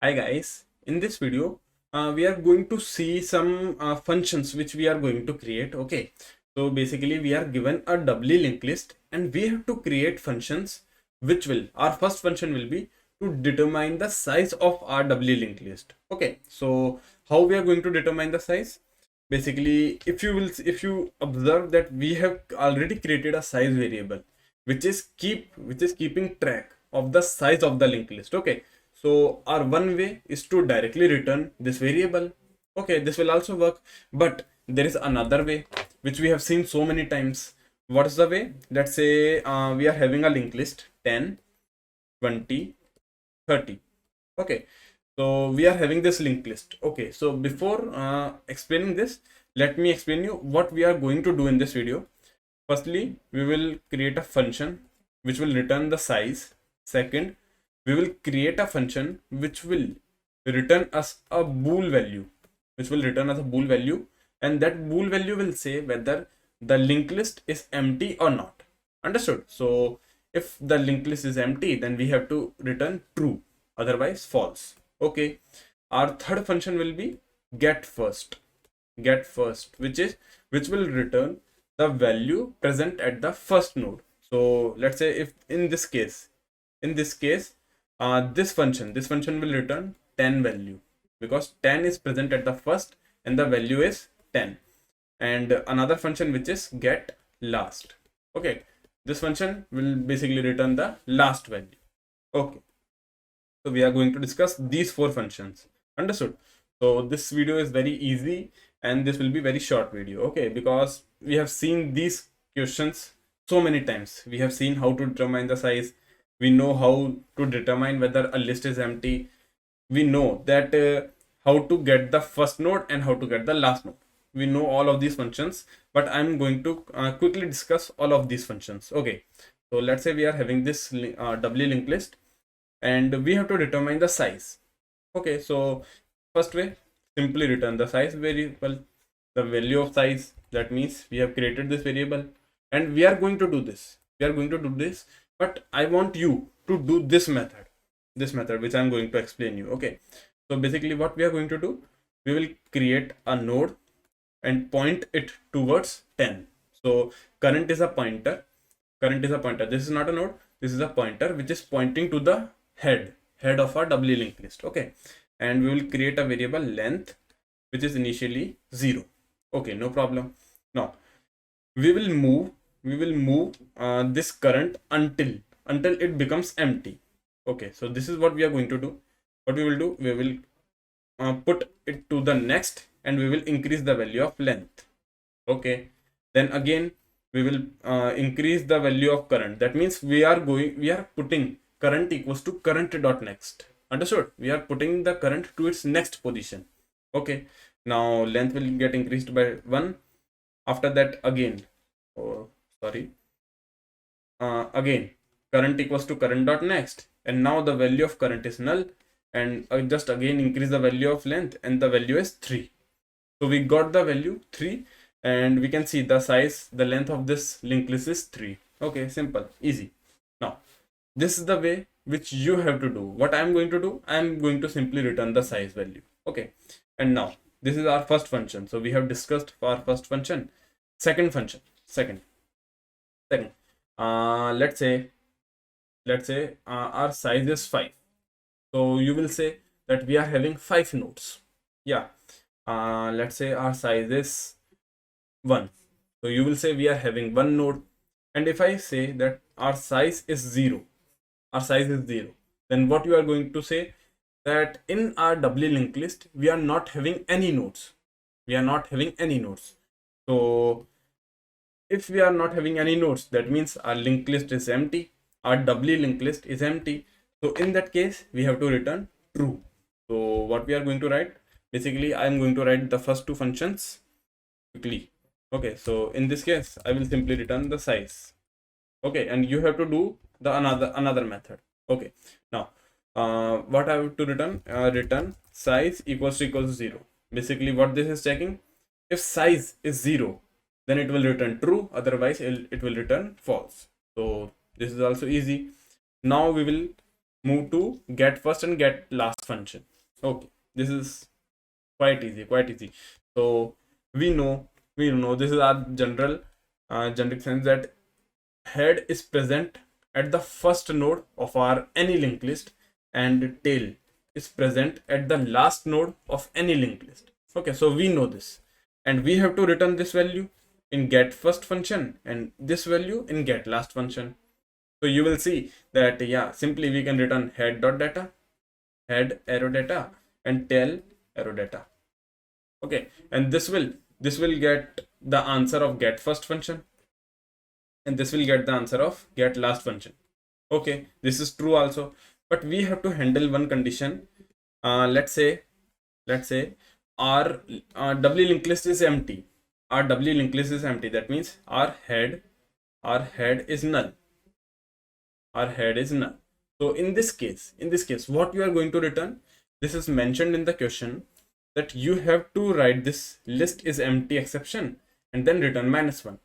Hi guys, in this video we are going to see some functions which we are going to create. Okay, so basically we are given a doubly linked list and we have to create functions which will, our first function will be to determine the size of our doubly linked list. Okay, so how we are going to determine the size? Basically, if you observe that we have already created a size variable which is keeping track of the size of the linked list. Okay, so our one way is to directly return this variable. Okay, this will also work, but there is another way which we have seen so many times. What is the way? Let's say we are having a linked list 10, 20, 30. Okay, so we are having this linked list. Okay, so before explaining this, let me explain you what we are going to do in this video. Firstly, we will create a function which will return the size. Second, we will create a function which will return us a bool value, and that bool value will say whether the linked list is empty or not. Understood? So if the linked list is empty, then we have to return true, otherwise false. Okay, our third function will be get first, which will return the value present at the first node. So let's say if in this case this function will return 10 value because 10 is present at the first and the value is 10. And another function which is get last. Okay, this function will basically return the last value. Okay, so we are going to discuss these four functions. Understood? So this video is very easy and this will be very short video. Okay, because we have seen these questions so many times. We have seen how to determine the size. We know how to determine whether a list is empty. We know that how to get the first node and how to get the last node. We know all of these functions, but I'm going to quickly discuss all of these functions. Okay, so let's say we are having this doubly linked list and we have to determine the size. Okay, so first way, simply return the size variable, the value of size. That means we have created this variable and we are going to do this. But I want you to do this method which I'm going to explain you. Okay, so basically what we are going to do, we will create a node and point it towards 10. So current is a pointer. This is not a node, this is a pointer which is pointing to the head of our doubly linked list. Okay, and we will create a variable length which is initially 0. Okay, no problem. Now we will move this current until it becomes empty. Okay, so this is what we are going to do. What we will do, we will put it to the next and we will increase the value of length. Okay, then again we will increase the value of current. That means we are putting current equals to current dot next. Understood? We are putting the current to its next position. Okay, now length will get increased by 1. After that again again current equals to current dot next, and now the value of current is null, and I just again increase the value of length and the value is 3. So we got the value 3 and we can see the size, the length of this linked list is 3. Okay, simple, easy. Now this is the way which you have to do. What I am going to do, I am going to simply return the size value. Okay, and now this is our first function. So we have discussed our first function. Second function, let's say our size is 5. So you will say that we are having 5 nodes. Yeah, let's say our size is 1. So you will say we are having 1 node. And if I say that our size is 0, then what you are going to say, that in our doubly linked list we are not having any nodes. So if we are not having any nodes, that means our linked list is empty, our doubly linked list is empty. So in that case we have to return true. So what we are going to write, basically I am going to write the first two functions quickly. Okay, so in this case I will simply return the size. Okay, and you have to do the another method. Okay, now what I have to return, return size equals to 0. Basically what this is checking, if size is 0, then it will return true, otherwise it will return false. So this is also easy. Now we will move to get first and get last function. Okay, this is quite easy. So we know this is our generic sense that head is present at the first node of our any linked list, and tail is present at the last node of any linked list. Okay, so we know this, and we have to return this value in get first function and this value in get last function. So you will see that, yeah, simply we can return head dot data, head arrow data, and tail arrow data. Okay, and this will get the answer of get first function, and this will get the answer of get last function. Okay, this is true also, but we have to handle one condition. Let's say our doubly linked list is empty. Our doubly linked list is empty. That means our head is null. Our head is null. So in this case, what you are going to return? This is mentioned in the question that you have to write this list is empty exception and then return -1.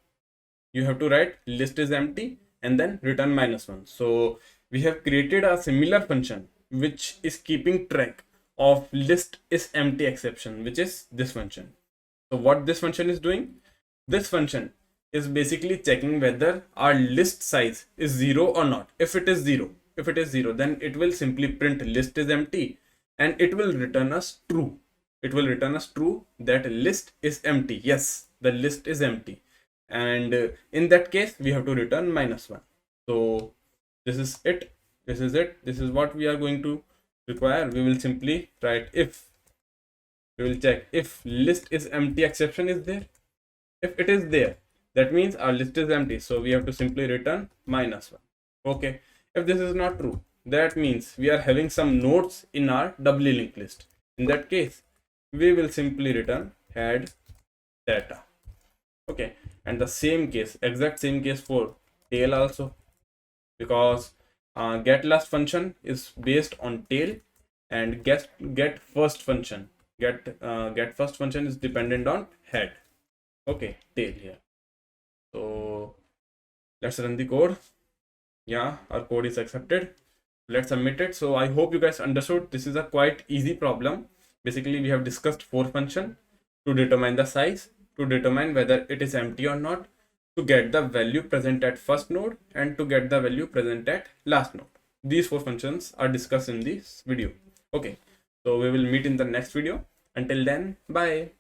You have to write list is empty and then return -1. So we have created a similar function which is keeping track of list is empty exception, which is this function. So what this function is doing? This function is basically checking whether our list size is 0 or not. If it is 0, then it will simply print list is empty and it will return us true. It will return us true that list is empty. Yes, the list is empty. And in that case, we have to return -1. So this is it. This is what we are going to require. We will simply write if. We will check if list is empty exception is there. If it is there, that means our list is empty. So we have to simply return -1. Okay. If this is not true, that means we are having some nodes in our doubly linked list. In that case, we will simply return head data. Okay, and the same case, exact same case for tail also, because get last function is based on tail, and get first function is dependent on head. Okay, tail here. So let's run the code. Yeah, our code is accepted. Let's submit it. So I hope you guys understood. This is a quite easy problem. Basically, we have discussed 4 functions to determine the size, to determine whether it is empty or not, to get the value present at first node, and to get the value present at last node. These 4 functions are discussed in this video. Okay, so we will meet in the next video. Until then, bye.